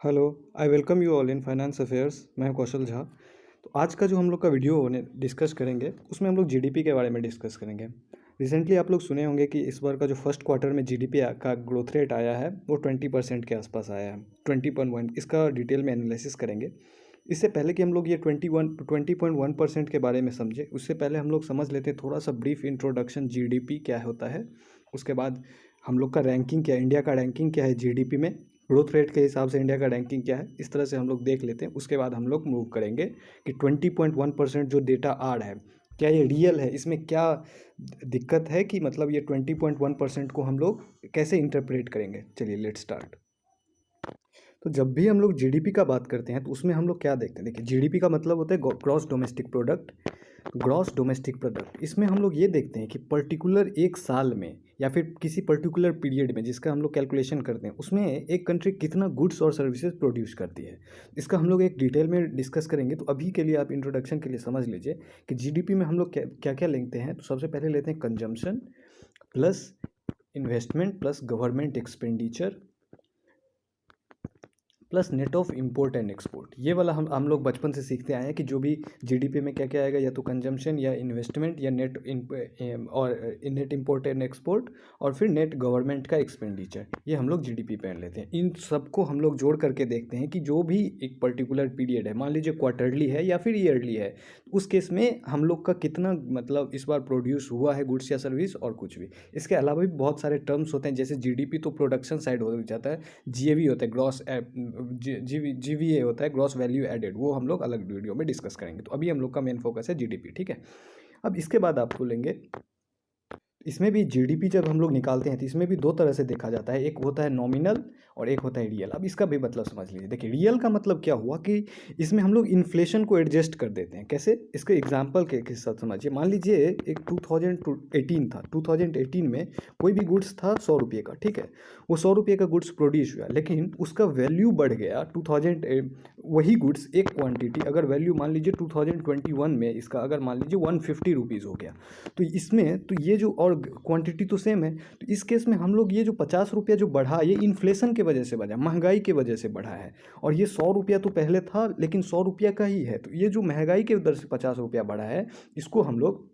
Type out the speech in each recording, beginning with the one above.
Hello, I welcome you all in finance affairs. मैं कौशल झा। तो आज का जो हम लोग का वीडियो होने डिस्कस करेंगे उसमें हम लोग जीडीपी के बारे में डिस्कस करेंगे। रिसेंटली आप लोग सुने होंगे कि इस बार का जो फर्स्ट क्वार्टर में जीडीपी का ग्रोथ रेट आया है वो 20% के आसपास आया है, 20.1। इसका डिटेल में एनालिसिस करेंगे। इससे पहले कि हम लोग ये 20.1% के बारे में समझें, उससे पहले हम लोग समझ लेते हैं थोड़ा सा ब्रीफ इंट्रोडक्शन जीडीपी क्या होता है। उसके बाद हम लोग का रैंकिंग क्या है, इंडिया का रैंकिंग क्या है जीडीपी में, ग्रोथ रेट के हिसाब से इंडिया का रैंकिंग क्या है। इस तरह से हम लोग देख लेते हैं। उसके बाद हम लोग मूव करेंगे कि 20.1% जो डेटा आ रहा है क्या ये रियल है, इसमें क्या दिक्कत है, कि मतलब ये 20.1% को हम लोग कैसे इंटरप्रेट करेंगे। चलिए लेट्स स्टार्ट। तो जब भी हम लोग जीडीपी का बात करते हैं तो उसमें हम लोग क्या देखते हैं। देखिए, जीडीपी का मतलब होता है gross domestic product. Gross domestic product, इसमें हम लोग ये देखते हैं कि पर्टिकुलर एक साल में या फिर किसी पर्टिकुलर पीरियड में जिसका हम लोग कैलकुलेशन करते हैं, उसमें एक कंट्री कितना गुड्स और सर्विसेज प्रोड्यूस करती है। इसका हम लोग एक डिटेल में डिस्कस करेंगे। तो अभी के लिए आप इंट्रोडक्शन के लिए समझ लीजिए कि जीडीपी में हम लोग क्या क्या लेते हैं। तो सबसे पहले लेते हैं consumption plus investment plus government expenditure plus net of import and export. ये वाला हम लोग बचपन से सीखते आए हैं कि जो भी जीडीपी में क्या क्या आएगा, या तो कंजम्पशन या इन्वेस्टमेंट या नेट इंपोर्ट एंड एक्सपोर्ट और फिर नेट गवर्नमेंट का एक्सपेंडिचर। ये हम लोग जीडीपी पे लेते हैं। इन सबको हम लोग जोड़ करके देखते हैं कि जो भी एक पर्टिकुलर पीरियड है, मान लीजिए क्वार्टरली है या फिर ईयरली है, उस केस में हम लोग का कितना मतलब इस बार प्रोड्यूस हुआ है गुड्स या सर्विस और कुछ भी। इसके अलावा भी बहुत सारे टर्म्स होते हैं, जैसे जीडीपी तो प्रोडक्शन साइड हो जाता है, जीएवी होता है ग्रॉस जीवीए होता है ग्रॉस वैल्यू एडेड, वो हम लोग अलग वीडियो में डिस्कस करेंगे। तो अभी हम लोग का मेन फोकस है जीडीपी, ठीक है। अब इसके बाद आपको लेंगे, इसमें भी जीडीपी जब हम लोग निकालते हैं तो इसमें भी दो तरह से देखा जाता है, एक होता है नॉमिनल और एक होता है रियल। अब इसका भी मतलब समझ लीजिए। देखिए, रियल का मतलब क्या हुआ कि इसमें हम लोग इन्फ्लेशन को एडजस्ट कर देते हैं। कैसे, इसके एग्जांपल के साथ समझिए। मान लीजिए एक 2018 था, 2018 में कोई भी गुड्स था 100 रुपये का, ठीक है। वो 100 रुपये का गुड्स प्रोड्यूस हुआ, लेकिन उसका वैल्यू बढ़ गया 2000। वही गुड्स एक क्वान्टिटी अगर वैल्यू मान लीजिए 2021 में इसका अगर मान लीजिए 150 रुपीज़ हो गया, तो इसमें तो ये जो और क्वांटिटी तो सेम है, तो इस केस में हम लोग ये जो 50 रुपया जो बढ़ा, ये इन्फ्लेशन के वजह से बढ़ा, महंगाई के वजह से बढ़ा है। और ये 100 रुपया तो पहले था लेकिन 100 रुपया का ही है। तो ये जो महंगाई के दर से 50 रुपया बढ़ा है, इसको हम लोग,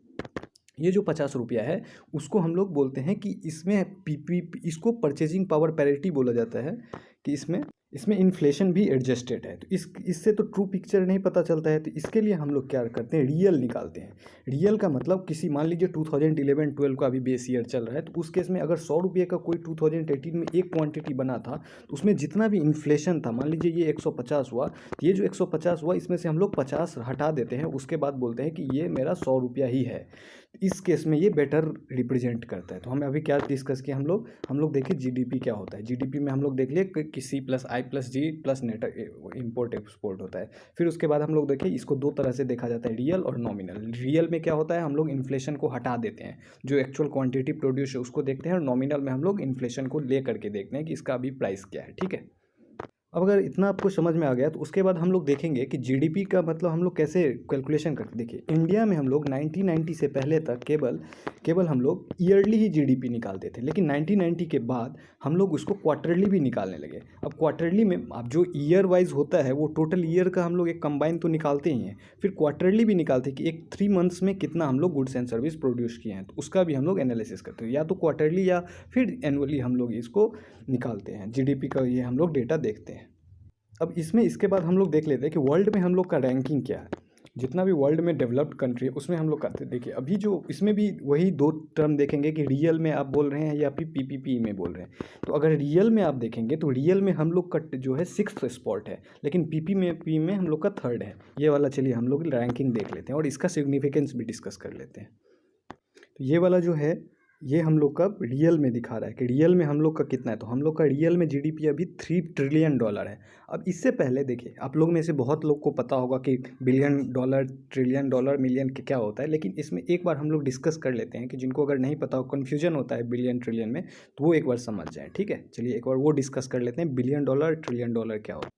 ये जो 50 रुपया है उसको हम लोग बोलते हैं कि इसमें इसको परचेजिंग पावर पैरिटी बोला जाता है, कि इसमें इसमें इन्फ्लेशन भी एडजस्टेड है। तो इससे तो ट्रू पिक्चर नहीं पता चलता है। तो इसके लिए हम लोग क्या करते हैं, रियल निकालते हैं। रियल का मतलब किसी, मान लीजिए 2011-12 का अभी बेस ईयर चल रहा है, तो उस केस में अगर 100 रुपये का कोई 2018 में एक क्वांटिटी बना था, तो उसमें जितना भी इन्फ्लेशन था, मान लीजिए ये 150 हुआ, तो ये जो 150 हुआ इसमें से हम लोग 50 हटा देते हैं। उसके बाद बोलते हैं कि ये मेरा 100 रुपया ही है। इस केस में ये बेटर रिप्रेजेंट करता है। तो हमें अभी क्या डिस्कस किया, हम लोग देखिए जीडीपी क्या होता है। जीडीपी में हम लोग देख लिए कि सी प्लस आई प्लस जी प्लस नेट इंपोर्ट एक्सपोर्ट होता है। फिर उसके बाद हम लोग देखिए इसको दो तरह से देखा जाता है, रियल और नॉमिनल। रियल में क्या होता है, हम लोग इन्फ्लेशन को हटा देते हैं, जो एक्चुअल क्वांटिटी प्रोड्यूस है उसको देखते हैं, और नॉमिनल में हम लोग इन्फ्लेशन को ले करके देखते हैं कि इसका अभी प्राइस क्या है, ठीक है। अब अगर इतना आपको समझ में आ गया, तो उसके बाद हम लोग देखेंगे कि जीडीपी का मतलब हम लोग कैसे कैलकुलेशन करते। देखिए, इंडिया में हम लोग 1990 से पहले तक केवल हम लोग ईयरली ही जीडीपी निकालते थे, लेकिन 1990 के बाद हम लोग उसको क्वार्टरली भी निकालने लगे। अब क्वार्टरली में अब जो ईयर वाइज होता है वो टोटल ईयर का हम लोग एक कंबाइन तो निकालते ही हैं, फिर क्वार्टरली भी निकालते हैं कि एक 3 मंथ्स में कितना हम लोग गुड्स एंड सर्विस प्रोड्यूस किए हैं। तो उसका भी हम लोग एनालिसिस करते हैं, या तो क्वार्टरली या फिर एनुअली हम लोग इसको निकालते हैं। जीडीपी का ये हम लोग डेटा देखते हैं। अब इसमें इसके बाद हम लोग देख लेते हैं कि वर्ल्ड में हम लोग का रैंकिंग क्या है। जितना भी वर्ल्ड में डेवलप्ड कंट्री है उसमें हम लोग करते हैं। देखिए, अभी जो इसमें भी वही दो टर्म देखेंगे कि रियल में आप बोल रहे हैं या फिर पीपीपी में बोल रहे हैं। तो अगर रियल में आप देखेंगे तो रियल में हम लोग का जो है 6th स्पॉट है, लेकिन पी में हम लोग का 3rd है। ये वाला चलिए हम लोग रैंकिंग देख लेते हैं और इसका सिग्निफिकेंस भी डिस्कस कर लेते हैं। तो ये वाला जो है, ये हम लोग का रियल में दिखा रहा है कि रियल में हम लोग का कितना है। तो हम लोग का रियल में जीडीपी अभी $3 ट्रिलियन है। अब इससे पहले देखिए, आप लोग में से बहुत लोग को पता होगा कि billion dollar, trillion dollar, million क्या होता है, लेकिन इसमें एक बार हम लोग डिस्कस कर लेते हैं कि जिनको अगर नहीं पता हो, कन्फ्यूजन होता है बिलियन ट्रिलियन में, तो वो एक बार समझ जाए, ठीक है। चलिए एक बार वो डिस्कस कर लेते हैं, बिलियन डॉलर ट्रिलियन डॉलर क्या होता है।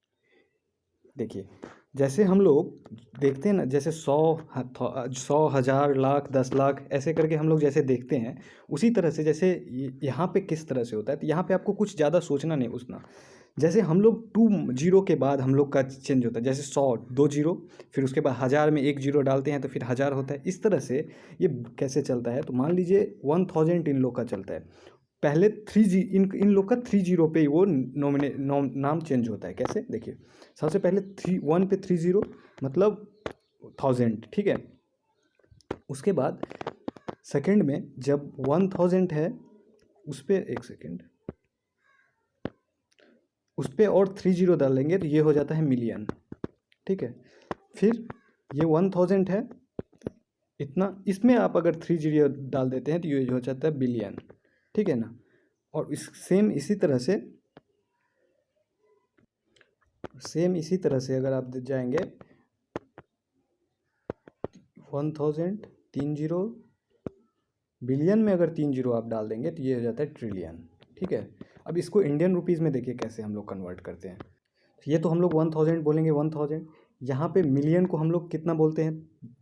देखिए, जैसे हम लोग देखते हैं ना, जैसे 100 हज़ार लाख 10 लाख ऐसे करके हम लोग जैसे देखते हैं, उसी तरह से जैसे यहाँ पे किस तरह से होता है। तो यहाँ पे आपको कुछ ज़्यादा सोचना नहीं उसना। जैसे हम लोग 2 जीरो के बाद हम लोग का चेंज होता है, जैसे 100 2 जीरो, फिर उसके बाद 1000 में 1 जीरो डालते हैं तो फिर 1000 होता है। इस तरह से ये कैसे चलता है, तो मान लीजिए 1000 इन लोग का चलता है, पहले 3 इन लोग का 3 जीरो पे ही वो नाम चेंज होता है। कैसे देखिए, सबसे पहले 1 पे 3 जीरो मतलब 1000, ठीक है। उसके बाद सेकंड में जब 1000 है उस पर, एक सेकेंड, उस पर और 3 जीरो डालेंगे तो ये हो जाता है मिलियन, ठीक है। फिर ये 1000 है इतना, इसमें आप अगर 3 जीरो डाल देते हैं तो ये हो जाता है बिलियन, ठीक है ना। और इसी तरह से अगर आप जाएंगे 1000 3 जीरो, बिलियन में अगर 3 जीरो आप डाल देंगे तो ये हो जाता है ट्रिलियन, ठीक है। अब इसको इंडियन रुपीज़ में देखिए कैसे हम लोग कन्वर्ट करते हैं। ये तो हम लोग 1000 बोलेंगे 1000, यहाँ पे मिलियन को हम लोग कितना बोलते हैं,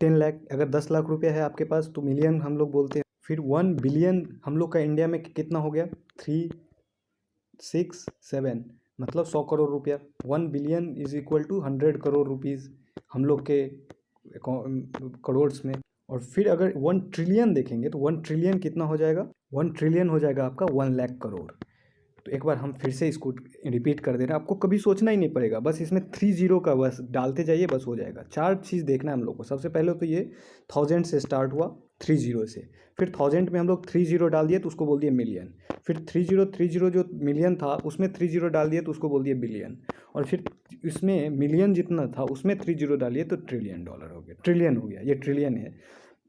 10 लाख। अगर 10 लाख रुपया है आपके पास तो मिलियन हम लोग बोलते हैं। फिर 1 बिलियन हम लोग का इंडिया में कितना हो गया, 367, मतलब 100 करोड़ रुपया। 1 billion is equal to 100 crore rupees हम लोग के करोड़्स में। और फिर अगर 1 ट्रिलियन देखेंगे तो 1 ट्रिलियन कितना हो जाएगा, 1 ट्रिलियन हो जाएगा आपका 1 लाख करोड़। तो एक बार हम फिर से इसको रिपीट कर दे रहे हैं, आपको कभी सोचना ही नहीं पड़ेगा, बस इसमें 3 जीरो का बस डालते जाइए, बस हो जाएगा। 4 चीज़ देखना है हम लोग को। सबसे पहले तो ये 1000 से स्टार्ट हुआ, 3 जीरो से, फिर 1000 में हम लोग 3 जीरो डाल दिए तो उसको बोल दिए मिलियन, फिर 3 जीरो जो मिलियन था उसमें 3 जीरो डाल दिए तो उसको बोल दिए बिलियन, और फिर इसमें मिलियन जितना था उसमें 3 जीरो डालिए तो ट्रिलियन डॉलर हो गया, ट्रिलियन हो गया, ये ट्रिलियन है।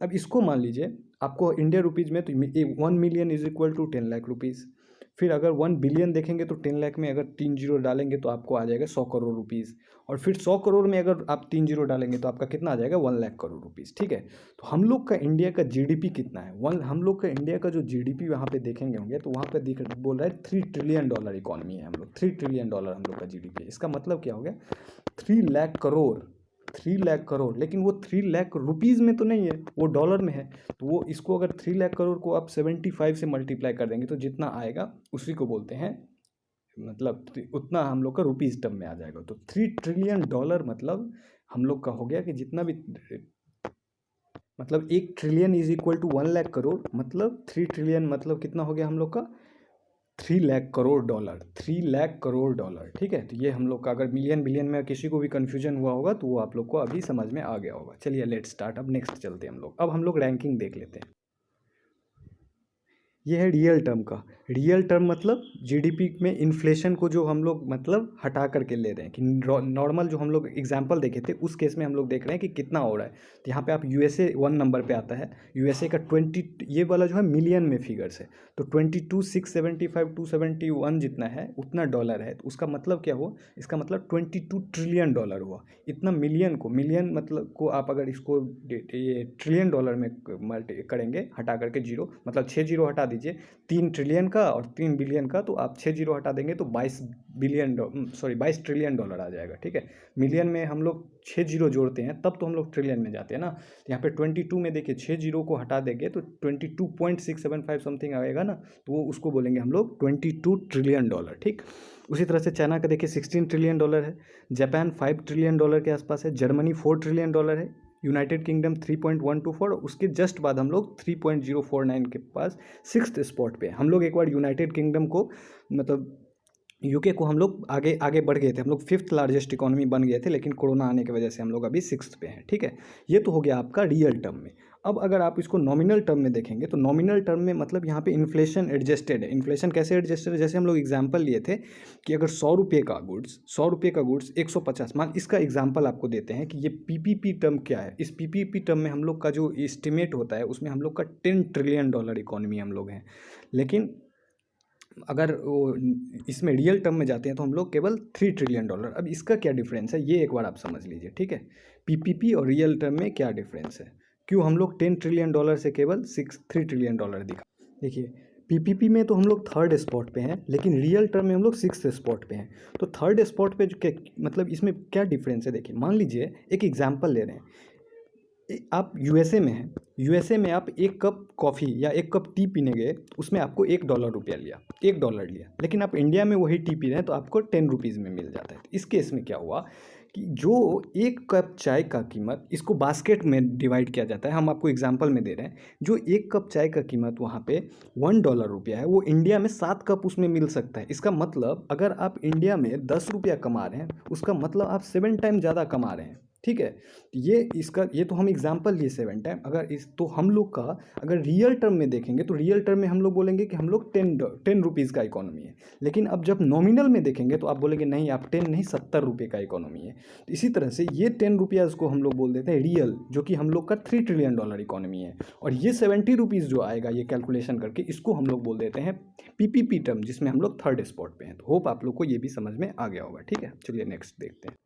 अब इसको मान लीजिए आपको इंडिया रुपीज़ में, तो 1 million is equal to 10 lakh rupees. फिर अगर 1 बिलियन देखेंगे तो 10 लाख में अगर 3 जीरो डालेंगे तो आपको आ जाएगा 100 करोड़ रुपीज़। और फिर 100 करोड़ में अगर आप 3 जीरो डालेंगे तो आपका कितना आ जाएगा, 1 लाख करोड़ रुपीज़, ठीक है। तो हम लोग का इंडिया का जीडीपी कितना है, हम लोग का इंडिया का जो जीडीपी वहाँ पे देखेंगे होंगे तो वहाँ पे बोल रहा है 3 ट्रिलियन डॉलर इकॉनमी है हम लोग, 3 ट्रिलियन डॉलर हम लोग का जीडीपी है। इसका मतलब क्या हो गया, 3 लाख करोड़, 3 लाख करोड़, लेकिन वो 3 लाख रुपीज़ में तो नहीं है, वो डॉलर में है। तो वो इसको अगर 3 लाख करोड़ को आप 75 से मल्टीप्लाई कर देंगे तो जितना आएगा उसी को बोलते हैं, मतलब उतना हम लोग का रुपीज़ टर्म में आ जाएगा। तो 3 ट्रिलियन डॉलर मतलब हम लोग का हो गया कि जितना भी, मतलब 1 trillion is equal to 1 lakh crore, मतलब 3 ट्रिलियन मतलब कितना हो गया हम लोग का, 3 लाख करोड़ डॉलर, 3 लाख करोड़ डॉलर, ठीक है। तो ये हम लोग का, अगर मिलियन बिलियन में किसी को भी कन्फ्यूजन हुआ होगा तो वो आप लोग को अभी समझ में आ गया होगा। चलिए लेट्स स्टार्ट, अब नेक्स्ट चलते हैं हम लोग। अब हम लोग रैंकिंग देख लेते हैं। ये है रियल टर्म का। रियल टर्म मतलब जीडीपी में इन्फ्लेशन को जो हम लोग मतलब हटा करके ले रहे हैं, कि नॉर्मल जो हम लोग एग्जांपल देखे थे उस केस में हम लोग देख रहे हैं कि कितना हो रहा है। तो यहाँ पे आप यूएसए 1 नंबर पे आता है, यूएसए का 20, ये वाला जो है मिलियन में फिगर्स है, तो 22,675 271 जितना है उतना डॉलर है। तो उसका मतलब क्या हुआ, इसका मतलब 22 ट्रिलियन डॉलर हुआ। इतना मिलियन को, मिलियन मतलब को आप अगर इसको ये ट्रिलियन डॉलर में मल्टी करेंगे, हटा करके जीरो, मतलब 6 जीरो हटा दीजिए 3 ट्रिलियन का और 3 बिलियन का, तो आप 6 जीरो हटा देंगे तो 22 ट्रिलियन डॉलर आ जाएगा, ठीक है। मिलियन में हम लोग 6 जीरो जोड़ते हैं तब तो हम लोग ट्रिलियन में जाते हैं ना। तो यहाँ पे 22 में देखिए 6 जीरो को हटा देंगे तो 22.675 समथिंग आएगा ना, तो वो उसको बोलेंगे हम लोग 22 ट्रिलियन डॉलर, ठीक। उसी तरह से चाइना का देखिए 16 ट्रिलियन डॉलर है, जापान 5 ट्रिलियन डॉलर के आसपास है, जर्मनी 4 ट्रिलियन डॉलर है, यूनाइटेड किंगडम 3.124, उसके जस्ट बाद हम लोग 3.049 के पास 6th स्पॉट पे हम लोग। एक बार यूनाइटेड किंगडम को, मतलब यूके को हम लोग आगे आगे बढ़ गए थे, हम लोग 5th लार्जेस्ट इकोनॉमी बन गए थे, लेकिन कोरोना आने की वजह से हम लोग अभी 6th पे हैं, ठीक है। ये तो हो गया आपका रियल टर्म में। अब अगर आप इसको नॉमिनल टर्म में देखेंगे तो नॉमिनल टर्म में मतलब यहाँ पे इन्फ्लेशन एडजस्टेड है। इन्फ्लेशन कैसे एडजस्टेड है, जैसे हम लोग एग्जांपल लिए थे कि अगर 100 रुपये का गुड्स 150, मान इसका एग्जांपल आपको देते हैं कि ये पीपीपी टर्म क्या है। इस पीपीपी टर्म में हम लोग का जो एस्टिमेट होता है उसमें हम लोग का 10 ट्रिलियन डॉलर इकोनॉमी हम लोग हैं, लेकिन अगर वो इसमें रियल टर्म में जाते हैं तो हम लोग केवल 3 ट्रिलियन डॉलर। अब इसका क्या डिफरेंस है ये एक बार आप समझ लीजिए, ठीक है। पीपीपी और रियल टर्म में क्या डिफरेंस है, क्यों हम लोग 10 ट्रिलियन डॉलर से केवल 3 ट्रिलियन डॉलर दिखा। देखिए पीपीपी में तो हम लोग 3rd स्पॉट पे हैं, लेकिन रियल टर्म में हम लोग 6th स्पॉट पे हैं। तो 3rd स्पॉट पे जो मतलब इसमें क्या डिफरेंस है, देखिए मान लीजिए एक एग्जाम्पल ले रहे हैं, आप यूएसए में हैं, यूएसए में आप एक कप कॉफ़ी या एक कप टी पीने गए, उसमें आपको $1 लिया, $1 लिया, लेकिन आप इंडिया में वही टी पी रहे हैं तो आपको ₹10 में मिल जाता है। तो इस केस में क्या हुआ कि जो एक कप चाय का कीमत, इसको बास्केट में डिवाइड किया जाता है, हम आपको एग्जांपल में दे रहे हैं, जो एक कप चाय का कीमत वहाँ पे $1 है, वो इंडिया में 7 कप उसमें मिल सकता है। इसका मतलब अगर आप इंडिया में ₹10 कमा रहे हैं, उसका मतलब आप 7 टाइम ज़्यादा कमा रहे हैं, ठीक है। ये तो हम एग्जांपल लिए 7 टाइम। अगर इस तो हम लोग का अगर रियल टर्म में देखेंगे तो रियल टर्म में हम लोग बोलेंगे कि हम लोग 10 रुपीज़ का इकोनॉमी है, लेकिन अब जब नॉमिनल में देखेंगे तो आप बोलेंगे नहीं, आप 10 नहीं, ₹70 का इकोनॉमी है। तो इसी तरह से ये ₹10 को हम लोग बोल देते हैं रियल, जो कि हम लोग का $3 ट्रिलियन इकोनॉमी है। और ये ₹70 जो आएगा ये कैलकुलेशन करके, इसको हम लोग बोल देते हैं पीपीपी टर्म, जिसमें हम लोग थर्ड स्पॉट पे हैं। तो होप आप लोग को ये भी समझ में आ गया होगा, ठीक है। चलिए नेक्स्ट देखते हैं।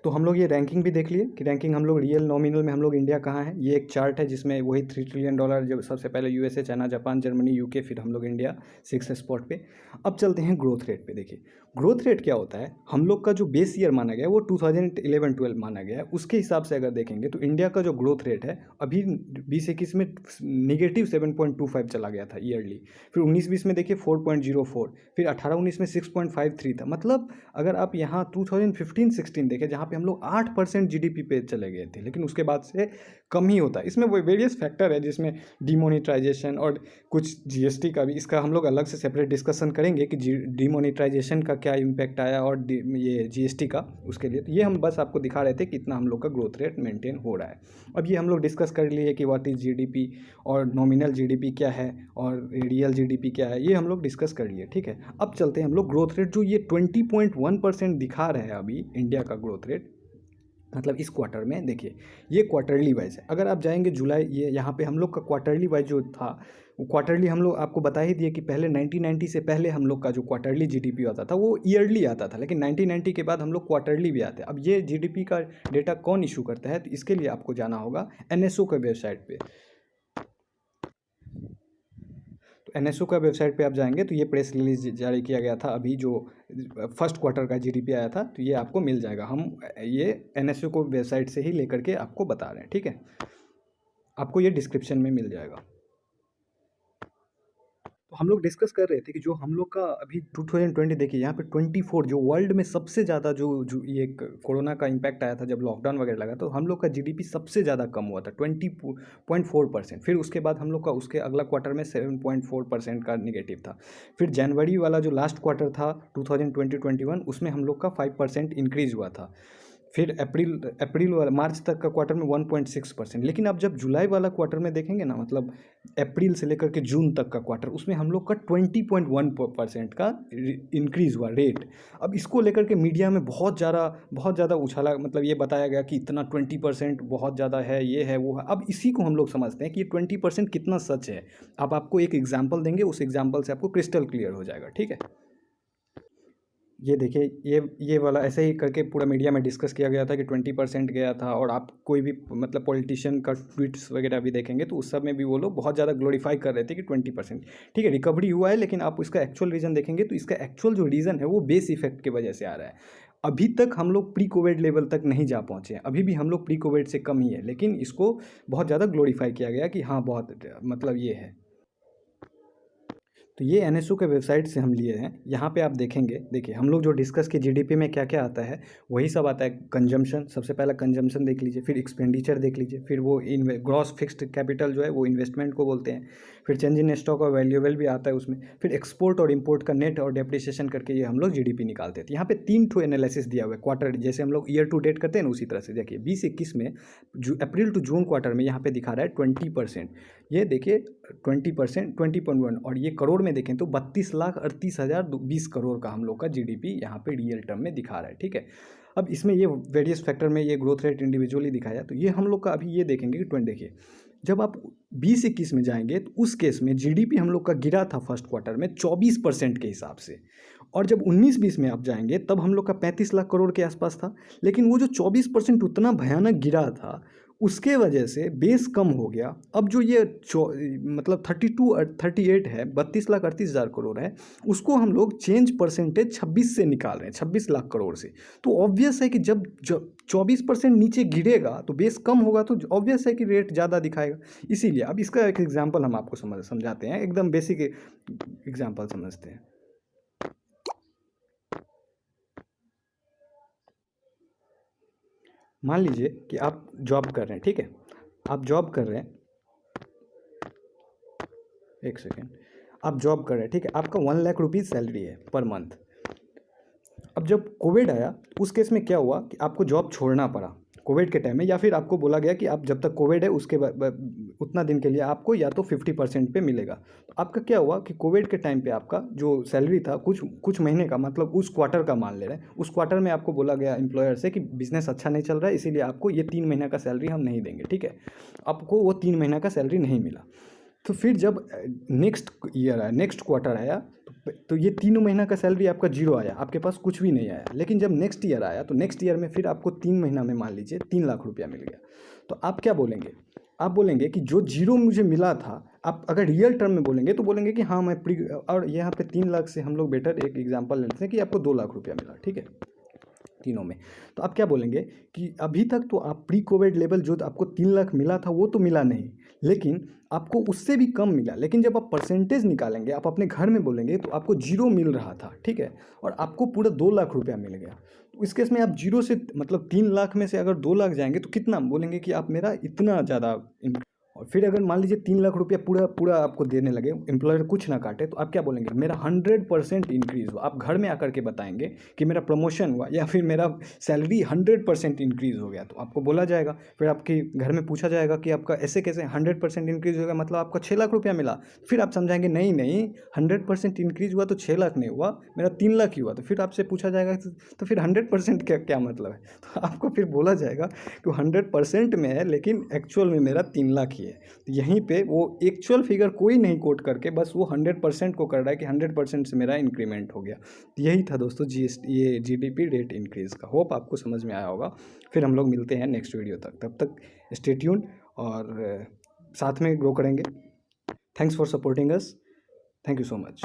तो हम लोग ये रैंकिंग भी देख लिए कि रैंकिंग हम लोग रियल नॉमिनल में हम लोग इंडिया कहाँ है। ये एक चार्ट है जिसमें वही $3 ट्रिलियन, जब सबसे पहले USA, China, Japan, Germany, UK, फिर हम लोग इंडिया 6 स्पॉट पे। अब चलते हैं ग्रोथ रेट पे। देखिए ग्रोथ रेट क्या होता है, हम लोग का जो बेस ईयर माना गया है वो 2011-12 माना गया है, उसके हिसाब से अगर देखेंगे तो इंडिया का जो ग्रोथ रेट है अभी 2021 में -7.25 चला गया था ईयरली। फिर 19-20 में देखिए 4.04, फिर 18-19 में 6.53 था। मतलब अगर आप यहाँ 2015-16 देखें जहाँ पे हम लोग 8% जीडीपी पे चले गए थे, लेकिन उसके बाद से कम ही होता है। इसमें वो वेरियस फैक्टर है जिसमें डिमोनेटाइजेशन और कुछ जीएसटी का भी, इसका हम लोग अलग से सेपरेट डिस्कशन करेंगे कि डिमोनेटाइजेशन का क्या इम्पैक्ट आया और ये जीएसटी का, उसके लिए। तो ये हम बस आपको दिखा रहे थे कि इतना हम लोग का ग्रोथ रेट मेंटेन हो रहा है। अब ये हम लोग डिस्कस कर लिए कि व्हाट इज़ जीडीपी और नॉमिनल जीडीपी क्या है और रियल जीडीपी क्या है, ये हम लोग डिस्कस कर लिए, ठीक है। अब चलते हैं हम लोग ग्रोथ रेट, जो ये 20.1% दिखा रहे हैं अभी इंडिया का ग्रोथ रेट, मतलब इस क्वार्टर में। देखिए ये क्वार्टरली वाइज है। अगर आप जाएंगे जुलाई, ये यहाँ पे हम लोग का क्वार्टरली वाइज जो था, वो क्वार्टरली हम लोग आपको बता ही दिए कि पहले 1990 से पहले हम लोग का जो क्वार्टरली जीडीपी आता था वो ईयरली आता था, लेकिन 1990 के बाद हम लोग क्वार्टरली भी आते हैं। अब ये जीडीपी का डेटा कौन इशू करता है, तो इसके लिए आपको जाना होगा एनएसओ के वेबसाइट पे। तो एनएसओ का वेबसाइट पे आप जाएंगे तो ये प्रेस रिलीज जारी किया गया था अभी, जो फर्स्ट क्वार्टर का जीडीपी आया था, तो ये आपको मिल जाएगा। हम ये एनएसओ को वेबसाइट से ही लेकर के आपको बता रहे हैं, ठीक है। आपको ये डिस्क्रिप्शन में मिल जाएगा। तो हम लोग डिस्कस कर रहे थे कि जो हम लोग का अभी 2020, देखिए यहाँ पे 24, जो वर्ल्ड में सबसे ज़्यादा जो ये कोरोना का इम्पैक्ट आया था जब लॉकडाउन वगैरह लगा, तो हम लोग का जीडीपी सबसे ज़्यादा कम हुआ था 20.4%। फिर उसके बाद हम लोग का उसके अगला क्वार्टर में 7.4% का निगेटिव था। फिर जनवरी वाला जो लास्ट क्वार्टर था 2020-21, उसमें हम लोग का 5% इंक्रीज़ हुआ था। फिर अप्रैल वाला मार्च तक का क्वार्टर में 1.6%। लेकिन अब जब जुलाई वाला क्वार्टर में देखेंगे ना, मतलब अप्रैल से लेकर के जून तक का क्वार्टर, उसमें हम लोग का 20.1% का इंक्रीज़ हुआ रेट। अब इसको लेकर के मीडिया में बहुत ज़्यादा उछाला, मतलब ये बताया गया कि इतना 20% बहुत ज़्यादा है, ये है वो है। अब इसी को हम लोग समझते हैं कि ये 20% कितना सच है। अब आपको एक एग्जाम्पल देंगे, उस एग्जाम्पल से आपको क्रिस्टल क्लियर हो जाएगा, ठीक है। ये देखिए ये वाला ऐसे ही करके पूरा मीडिया में डिस्कस किया गया था कि 20% गया था। और आप कोई भी मतलब पॉलिटिशियन का ट्वीट्स वगैरह भी देखेंगे तो उस सब में भी वो लोग बहुत ज़्यादा ग्लोरीफाई कर रहे थे कि 20%, ठीक है, रिकवरी हुआ है। लेकिन आप इसका एक्चुअल रीज़न देखेंगे तो इसका एक्चुअल जो रीज़न है वो बेस इफेक्ट की वजह से आ रहा है। अभी तक हम लोग प्री कोविड लेवल तक नहीं जा पहुँचे हैं, अभी भी हम लोग प्री कोविड से कम ही है, लेकिन इसको बहुत ज़्यादा ग्लोरीफाई किया गया कि हाँ बहुत, मतलब ये है। तो ये एनएसओ के वेबसाइट से हम लिए हैं। यहाँ पे आप देखेंगे, देखिए हम लोग जो डिस्कस किए जीडीपी में क्या क्या आता है, वही सब आता है। कंजम्पशन, सबसे पहला कंजम्पशन देख लीजिए, फिर एक्सपेंडिचर देख लीजिए, फिर वो ग्रॉस फिक्स्ड कैपिटल जो है वो इन्वेस्टमेंट को बोलते हैं। फिर चेंज इन स्टॉक और वैल्यूएबल भी आता है उसमें। फिर एक्सपोर्ट और इम्पोर्ट का नेट और डेप्रिसिएशन करके ये हम लोग जीडीपी निकालते हैं। तो यहाँ पे 3 ठो एनालिसिस दिया हुआ है क्वार्टर, जैसे हम लोग ईयर टू डेट करते हैं ना, उसी तरह से देखिए 2021 में जो अप्रैल टू जून क्वार्टर में यहाँ पे दिखा रहा है 20%। ये देखिए 20%, 20.1। और ये करोड़ में देखें तो 32,38,020 करोड़ का हम लोग का जीडीपी यहाँ पे रियल टर्म में दिखा रहा है, ठीक है। अब इसमें ये वेरियस फैक्टर में ये ग्रोथ रेट इंडिविजुअली दिखाया, तो ये हम लोग का अभी ये देखेंगे कि 20, देखिए जब आप 2021 में जाएंगे तो उस केस में जीडीपी हम लोग का गिरा था फर्स्ट क्वार्टर में 24% के हिसाब से। और जब 19-20 में आप जाएंगे तब हम लोग का 35 लाख करोड़ के आसपास था। लेकिन वो जो 24% उतना भयानक गिरा था, उसके वजह से बेस कम हो गया। अब जो ये मतलब 38 है, 32,38,000 करोड़ है, उसको हम लोग चेंज परसेंटेज 26 से निकाल रहे हैं, 26 लाख करोड़ से। तो ऑब्वियस है कि जब 24% नीचे गिरेगा तो बेस कम होगा, तो ऑब्वियस है कि रेट ज़्यादा दिखाएगा। इसीलिए अब इसका एक एग्जाम्पल हम आपको समझाते हैं, एकदम बेसिक एग्जाम्पल समझते हैं। मान लीजिए कि आप जॉब कर रहे हैं, ठीक है, आप जॉब कर रहे हैं, एक सेकेंड, आप जॉब कर रहे हैं, ठीक है, आपका 1 लाख रुपीज़ सैलरी है पर मंथ। अब जब कोविड आया उस केस में क्या हुआ कि आपको जॉब छोड़ना पड़ा कोविड के टाइम में, या फिर आपको बोला गया कि आप जब तक कोविड है उसके उतना दिन के लिए आपको या तो 50% पे मिलेगा। तो आपका क्या हुआ कि कोविड के टाइम पे आपका जो सैलरी था कुछ कुछ महीने का, मतलब उस क्वार्टर का मान ले रहे हैं, उस क्वार्टर में आपको बोला गया एम्प्लॉयर से कि बिजनेस अच्छा नहीं चल रहा है, इसीलिए आपको ये 3 महीना का सैलरी हम नहीं देंगे, ठीक है। आपको वो 3 महीना का सैलरी नहीं मिला। तो फिर जब नेक्स्ट ईयर आया, नेक्स्ट क्वार्टर आया, तो ये 3 महीना का सैलरी आपका जीरो आया, आपके पास कुछ भी नहीं आया। लेकिन जब नेक्स्ट ईयर आया तो नेक्स्ट ईयर में फिर आपको 3 महीना में मान लीजिए 3 लाख रुपया मिल गया। तो आप क्या बोलेंगे? आप बोलेंगे कि जो जीरो मुझे मिला था, आप अगर रियल टर्म में बोलेंगे तो बोलेंगे कि हाँ मैं और यहाँ पे 3 लाख से हम लोग बेटर एक एग्जाम्पल लेते हैं कि आपको 2 लाख रुपया मिला, ठीक है, तीनों में। तो आप क्या बोलेंगे कि अभी तक तो आप प्री कोविड लेवल जो आपको 3 लाख मिला था वो तो मिला नहीं, लेकिन आपको उससे भी कम मिला। लेकिन जब आप परसेंटेज निकालेंगे, आप अपने घर में बोलेंगे तो आपको जीरो मिल रहा था, ठीक है, और आपको पूरा 2 लाख रुपया मिल गया। तो इस केस में आप जीरो से मतलब 3 लाख में से अगर 2 लाख जाएंगे तो कितना बोलेंगे कि आप मेरा इतना ज़्यादा। और फिर अगर मान लीजिए 3 लाख रुपया पूरा पूरा आपको देने लगे, एम्प्लॉयर कुछ ना काटे, तो आप क्या बोलेंगे? मेरा 100% इंक्रीज़ हुआ। आप घर में आकर के बताएंगे कि मेरा प्रमोशन हुआ या फिर मेरा सैलरी 100% इंक्रीज़ हो गया। तो आपको बोला जाएगा, फिर आपके घर में पूछा जाएगा कि आपका ऐसे कैसे 100% इंक्रीज़ होगा, मतलब आपका 6 लाख रुपया मिला। फिर आप समझाएंगे नहीं नहीं, 100% इंक्रीज़ हुआ तो 6 लाख नहीं हुआ, मेरा 3 लाख ही हुआ। तो फिर आपसे पूछा जाएगा तो फिर 100% क्या क्या मतलब है? तो आपको फिर बोला जाएगा कि 100% में है लेकिन एक्चुअल में मेरा 3 लाख ही है। तो यहीं पे वो एक्चुअल फिगर कोई नहीं कोट करके बस वो 100% को कर रहा है कि 100% से मेरा इंक्रीमेंट हो गया। तो यही था दोस्तों ये जीडीपी रेट इंक्रीज़ का। होप आपको समझ में आया होगा। फिर हम लोग मिलते हैं नेक्स्ट वीडियो तक, तब तक स्टे ट्यून और साथ में ग्रो करेंगे। Thanks for supporting us. Thank you so much.